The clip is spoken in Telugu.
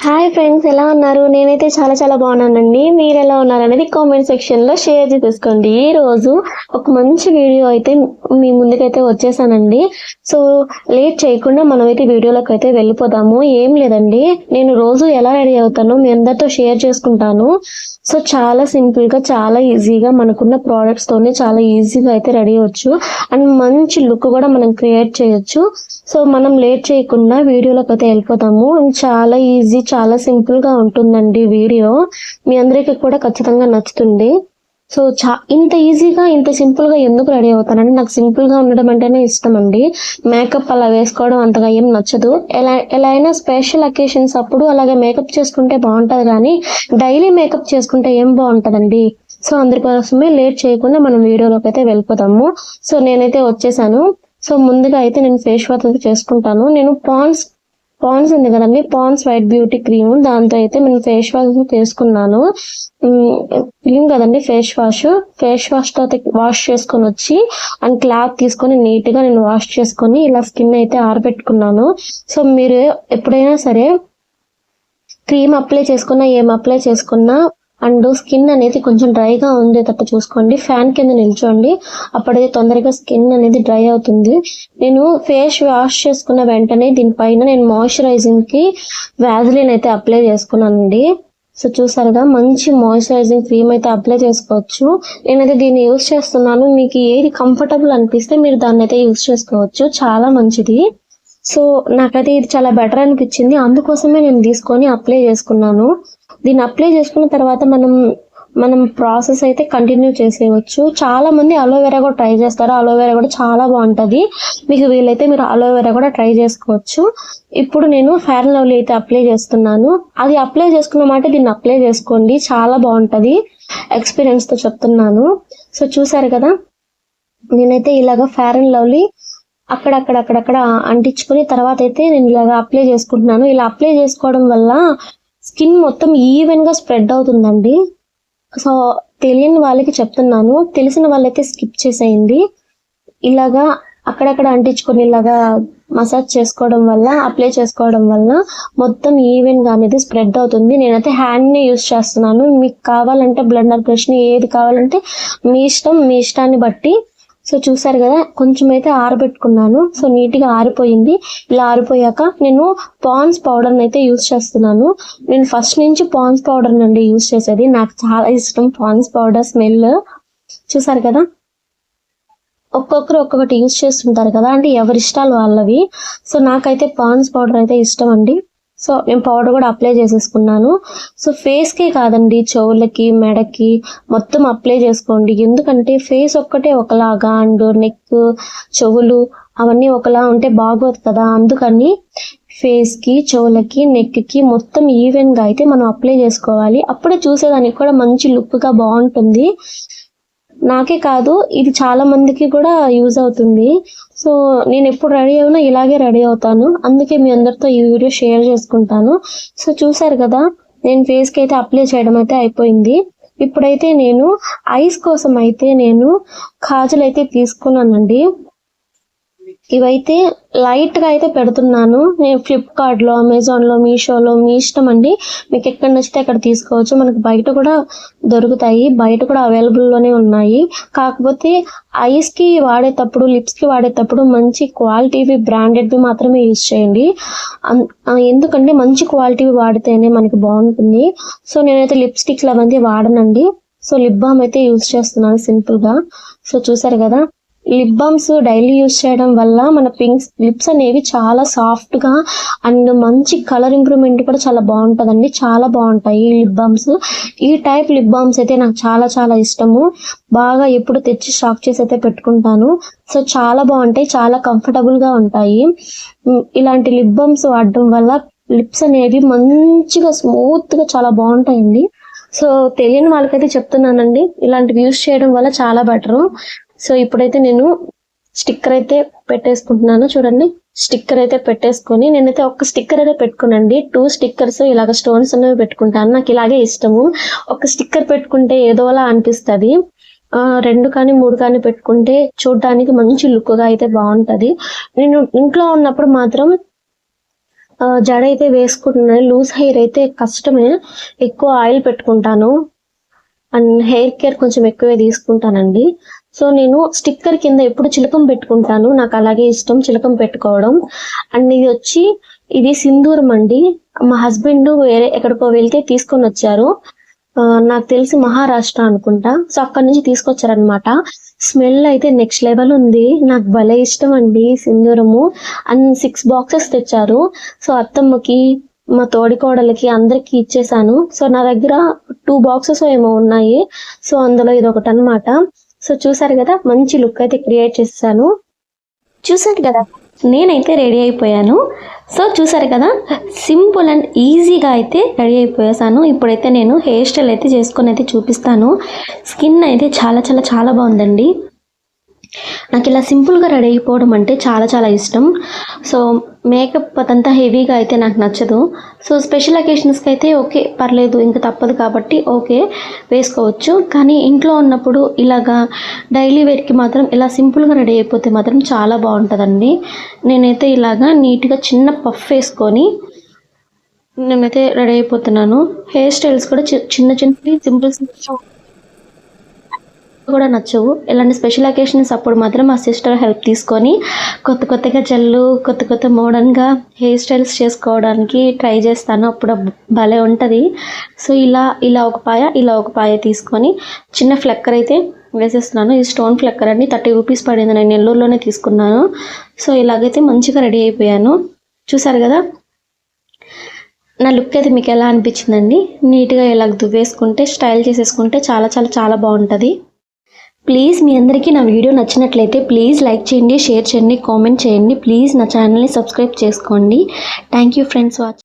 హాయ్ ఫ్రెండ్స్, ఎలా ఉన్నారు? నేనైతే చాలా చాలా బాగున్నానండి. మీరు ఎలా ఉన్నారు అనేది కామెంట్ సెక్షన్ లో షేర్ చేసుకోండి. ఈ రోజు ఒక మంచి వీడియో అయితే మీ ముందుకైతే వచ్చేసానండి. సో లేట్ చేయకుండా మనమైతే వీడియోలోకి అయితే వెళ్ళిపోదాము. ఏం లేదండి, నేను రోజు ఎలా రెడీ అవుతానో మీ అందరితో షేర్ చేసుకుంటాను. సో చాలా సింపుల్ గా, చాలా ఈజీగా మనకున్న ప్రోడక్ట్స్ తోనే చాలా ఈజీగా అయితే రెడీ అవ్వచ్చు. అండ్ మంచి లుక్ కూడా మనం క్రియేట్ చేయొచ్చు. సో మనం లేట్ చేయకుండా వీడియోలోకి అయితే వెళ్ళిపోతాము. చాలా ఈజీ, చాలా సింపుల్ గా ఉంటుందండి వీడియో. మీ అందరికీ కూడా ఖచ్చితంగా నచ్చుతుంది. సో ఇంత ఈజీగా, ఇంత సింపుల్ గా ఎందుకు రెడీ అవుతానంటే, నాకు సింపుల్ గా ఉండడం అంటేనే ఇష్టం అండి. మేకప్ అలా వేసుకోవడం అంతగా ఏం నచ్చదు. ఎలా అయినా స్పెషల్ అకేషన్స్ అప్పుడు అలాగే మేకప్ చేసుకుంటే బాగుంటది, కానీ డైలీ మేకప్ చేసుకుంటే ఏం బాగుంటదండి. సో అందుకోసమే లేట్ చేయకుండా మనం వీడియోలోకి అయితే వెళ్ళిపోతాము. సో నేనైతే వచ్చేసాను. సో ముందుగా అయితే నేను ఫేస్ వాష్ అయితే చేసుకుంటాను. నేను పాండ్స్ ఉంది కదండి, పాండ్స్ వైట్ బ్యూటీ క్రీమ్, దాంతో అయితే నేను ఫేస్ వాష్ చేసుకున్నాను. క్రీమ్ కదండి ఫేస్ వాష్ తో వాష్ చేసుకొని వచ్చి అండ్ క్లాత్ తీసుకొని నీట్ గా నేను వాష్ చేసుకొని ఇలా స్కిన్ అయితే ఆరబెట్టుకున్నాను. సో మీరు ఎప్పుడైనా సరే క్రీమ్ అప్లై చేసుకున్నా, ఏం అప్లై చేసుకున్నా అండ్ స్కిన్ అనేది కొంచెం డ్రైగా ఉండేటట్టు చూసుకోండి. ఫ్యాన్ కింద నిల్చోండి, అప్పుడైతే తొందరగా స్కిన్ అనేది డ్రై అవుతుంది. నేను ఫేస్ వాష్ చేసుకున్న వెంటనే దీనిపైన నేను మాయిశ్చరైజింగ్ కి వ్యాజిలిన్ అయితే అప్లై చేసుకున్నానండి. సో చూసారుగా, మంచి మాయిశ్చరైజింగ్ క్రీమ్ అయితే అప్లై చేసుకోవచ్చు. నేనైతే దీన్ని యూజ్ చేస్తున్నాను. మీకు ఏది కంఫర్టబుల్ అనిపిస్తే మీరు దాన్ని అయితే యూజ్ చేసుకోవచ్చు. చాలా మంచిది. సో నాకైతే ఇది చాలా బెటర్ అనిపించింది, అందుకోసమే నేను తీసుకొని అప్లై చేసుకున్నాను. దీన్ని అప్లై చేసుకున్న తర్వాత మనం ప్రాసెస్ అయితే కంటిన్యూ చేసేయచ్చు. చాలా మంది అలోవెరా కూడా ట్రై చేస్తారు. అలోవెరా కూడా చాలా బాగుంటది. మీకు వీలైతే మీరు అలోవెరా కూడా ట్రై చేసుకోవచ్చు. ఇప్పుడు నేను ఫెయిర్ అండ్ లవ్లీ అయితే అప్లై చేస్తున్నాను. అది అప్లై చేసుకున్న మాట దీన్ని అప్లై చేసుకోండి, చాలా బాగుంటది. ఎక్స్పీరియన్స్ తో చెప్తున్నాను. సో చూసారు కదా, నేనైతే ఇలాగా ఫెయిర్ అండ్ లవ్లీ అక్కడక్కడ అంటించుకుని తర్వాత అయితే నేను ఇలాగా అప్లై చేసుకుంటున్నాను. ఇలా అప్లై చేసుకోవడం వల్ల స్కిన్ మొత్తం ఈవెన్ గా స్ప్రెడ్ అవుతుందండి. సో తెలియని వాళ్ళకి చెప్తున్నాను, తెలిసిన వాళ్ళైతే స్కిప్ చేసేయండి. ఇలాగా అక్కడక్కడ అంటించుకొని ఇలాగా మసాజ్ చేసుకోవడం వల్ల, అప్లై చేసుకోవడం వల్ల మొత్తం ఈవెన్ గా అనేది స్ప్రెడ్ అవుతుంది. నేనైతే హ్యాండ్ ని యూజ్ చేస్తున్నాను. మీకు కావాలంటే బ్లెండర్ బ్రష్ ని, ఏది కావాలంటే మీ ఇష్టం, మీ ఇష్టాన్ని బట్టి. సో చూసారు కదా, కొంచెం అయితే ఆరబెట్టుకున్నాను. సో నీట్ గా ఆరిపోయింది. ఇలా ఆరిపోయాక నేను పాండ్స్ పౌడర్ అయితే యూజ్ చేస్తున్నాను. నేను ఫస్ట్ నుంచి పాండ్స్ పౌడర్ నుండి యూజ్ చేసేది, నాకు చాలా ఇష్టం పాండ్స్ పౌడర్ స్మెల్. చూసారు కదా, ఒక్కొక్కరు ఒక్కొక్కటి యూజ్ చేస్తుంటారు కదా, అంటే ఎవరి ఇష్టాలు వాళ్ళవి. సో నాకైతే పాండ్స్ పౌడర్ అయితే ఇష్టం అండి. సో నేను పౌడర్ కూడా అప్లై చేసేసుకున్నాను. సో ఫేస్ కే కాదండి, చెవులకి, మెడకి మొత్తం అప్లై చేసుకోండి. ఎందుకంటే ఫేస్ ఒక్కటే ఒకలాగా అండ్ నెక్, చెవులు అవన్నీ ఒకలా ఉంటే బాగోదు కదా. అందుకని ఫేస్ కి, చెవులకి, నెక్ కి మొత్తం ఈవెన్ గా అయితే మనం అప్లై చేసుకోవాలి. అప్పుడే చూసేదానికి కూడా మంచి లుక్ గా బాగుంటుంది. నాకే కాదు, ఇది చాలా మందికి కూడా యూజ్ అవుతుంది. సో నేను ఎప్పుడు రెడీ అయినా ఇలాగే రెడీ అవుతాను, అందుకే మీ అందరితో ఈ వీడియో షేర్ చేసుకుంటాను. సో చూసారు కదా, నేను ఫేస్ కి అయితే అప్లై చేయడం అయితే అయిపోయింది. ఇప్పుడైతే నేను ఐస్ కోసం అయితే నేను కాజల్ అయితే తీసుకున్నానండి. ఇవైతే లైట్ గా అయితే పెడుతున్నాను. నేను ఫ్లిప్కార్ట్ లో, అమెజాన్ లో, మీషోలో, మీ ఇష్టం అండి. మీకు ఎక్కడ నచ్చితే అక్కడ తీసుకోవచ్చు. మనకి బయట కూడా దొరుకుతాయి, బయట కూడా అవైలబుల్ లోనే ఉన్నాయి. కాకపోతే ఐస్ కి వాడేటప్పుడు, లిప్స్ కి వాడేటప్పుడు మంచి క్వాలిటీవి, బ్రాండెడ్వి మాత్రమే యూజ్ చేయండి. ఎందుకంటే మంచి క్వాలిటీవి వాడితేనే మనకి బాగుంటుంది. సో నేనైతే లిప్స్టిక్లు అవన్నీ వాడనండి. సో లిప్ బామ్ అయితే యూజ్ చేస్తున్నాను సింపుల్ గా. సో చూసారు కదా, లిప్ బామ్స్ డైలీ యూజ్ చేయడం వల్ల మన లిప్స్ అనేవి చాలా సాఫ్ట్ గా అండ్ మంచి కలర్ ఇంప్రూవ్మెంట్ కూడా చాలా బాగుంటదండి. చాలా బాగుంటాయి లిప్ బామ్స్. ఈ టైప్ లిప్ బామ్స్ అయితే నాకు చాలా చాలా ఇష్టము. బాగా ఎప్పుడు తెచ్చి స్టాక్ చేసి అయితే పెట్టుకుంటాను. సో చాలా బాగుంటాయి, చాలా కంఫర్టబుల్ గా ఉంటాయి. ఇలాంటి లిప్ బామ్స్ వాడడం వల్ల లిప్స్ అనేవి మంచిగా స్మూత్ గా చాలా బాగుంటాయండి. సో తెలియని వాళ్ళకైతే చెప్తున్నానండి, ఇలాంటివి యూజ్ చేయడం వల్ల చాలా బెటర్. సో ఇప్పుడైతే నేను స్టిక్కర్ అయితే పెట్టేసుకుంటున్నాను. చూడండి, స్టిక్కర్ అయితే పెట్టేసుకొని, నేనైతే ఒక స్టిక్కర్ అయితే పెట్టుకున్నాండి. 2 స్టిక్కర్స్ ఇలాగ స్టోన్స్ అనేవి పెట్టుకుంటాను. నాకు ఇలాగే ఇష్టము. ఒక స్టిక్కర్ పెట్టుకుంటే ఏదోలా అనిపిస్తుంది. 2 కానీ 3 కానీ పెట్టుకుంటే చూడడానికి మంచి లుక్ గా అయితే బాగుంటది. నేను ఇంట్లో ఉన్నప్పుడు మాత్రం జడ అయితే వేసుకుంటున్నాను. లూజ్ హెయిర్ అయితే కష్టమే, ఎక్కువ ఆయిల్ పెట్టుకుంటాను అండ్ హెయిర్ కేర్ కొంచెం ఎక్కువే తీసుకుంటానండి. సో నేను స్టిక్కర్ కింద ఎప్పుడు చిలకం పెట్టుకుంటాను, నాకు అలాగే ఇష్టం చిలకం పెట్టుకోవడం. అండ్ ఇది సింధూరం అండి, మా హస్బెండ్ వేరే ఎక్కడికో వెళ్తే తీసుకొని వచ్చారు. నాకు తెలిసి మహారాష్ట్ర అనుకుంటా. సో అక్కడ నుంచి తీసుకొచ్చారనమాట. స్మెల్ అయితే నెక్స్ట్ లెవెల్ ఉంది, నాకు భలే ఇష్టం అండి సింధూరము. అండ్ 6 బాక్సెస్ తెచ్చారు. సో అత్తమ్మకి, మా తోడికోడలకి అందరికి ఇచ్చేసాను. సో నా దగ్గర 2 బాక్సెస్ ఏమో ఉన్నాయి. సో అందులో ఇది ఒకటి అనమాట. సో చూసారు కదా, మంచి లుక్ అయితే క్రియేట్ చేశాను. చూసారు కదా, నేనైతే రెడీ అయిపోయాను. సో చూసారు కదా, సింపుల్ అండ్ ఈజీగా అయితే రెడీ అయిపోయేసాను. ఇప్పుడైతే నేను హెయిర్ స్టైల్ అయితే చేసుకొని అయితే చూపిస్తాను. స్కిన్ అయితే చాలా చాలా చాలా బాగుందండి. నాకు ఇలా సింపుల్గా రెడీ అయిపోవడం అంటే చాలా చాలా ఇష్టం. సో మేకప్ అదంతా హెవీగా అయితే నాకు నచ్చదు. సో స్పెషల్ అకేషన్స్కి అయితే ఓకే, పర్లేదు, ఇంకా తప్పదు కాబట్టి ఓకే వేసుకోవచ్చు. కానీ ఇంట్లో ఉన్నప్పుడు ఇలాగా డైలీ వేర్కి మాత్రం ఇలా సింపుల్గా రెడీ అయిపోతే మాత్రం చాలా బాగుంటుందండి. నేనైతే ఇలాగా నీట్గా చిన్న పఫ్ వేసుకొని నేనైతే రెడీ అయిపోతున్నాను. హెయిర్ స్టైల్స్ కూడా చిన్న సింపుల్ కూడా నచ్చవు. ఇలాంటి స్పెషల్ అకేషన్స్ అప్పుడు మాత్రం మా సిస్టర్ హెల్ప్ తీసుకొని కొత్తగా కొత్త మోడర్న్గా హెయిర్ స్టైల్స్ చేసుకోవడానికి ట్రై చేస్తాను. అప్పుడు భలే ఉంటుంది. సో ఇలా ఒక పాయ తీసుకొని చిన్న ఫ్లక్కర్ అయితే వేసేస్తున్నాను. ఇది స్టోన్ ఫ్లక్కర్ అండి, 30 రూపీస్ పడింది, నేను నెల్లూరులోనే తీసుకున్నాను. సో ఇలాగైతే మంచిగా రెడీ అయిపోయాను. చూసారు కదా, నా లుక్ అయితే మీకు ఎలా అనిపించిందండి? నీట్గా ఇలాగ దువ్వేసుకుంటే స్టైల్ చేసేసుకుంటే చాలా చాలా చాలా బాగుంటుంది. ప్లీజ్ మీ అందరికీ నా వీడియో నచ్చినట్లయితే ప్లీజ్ లైక్ చేయండి, షేర్ చేయండి, కామెంట్ చేయండి. ప్లీజ్ నా ఛానల్ని సబ్స్క్రైబ్ చేసుకోండి. Thank you friends watch.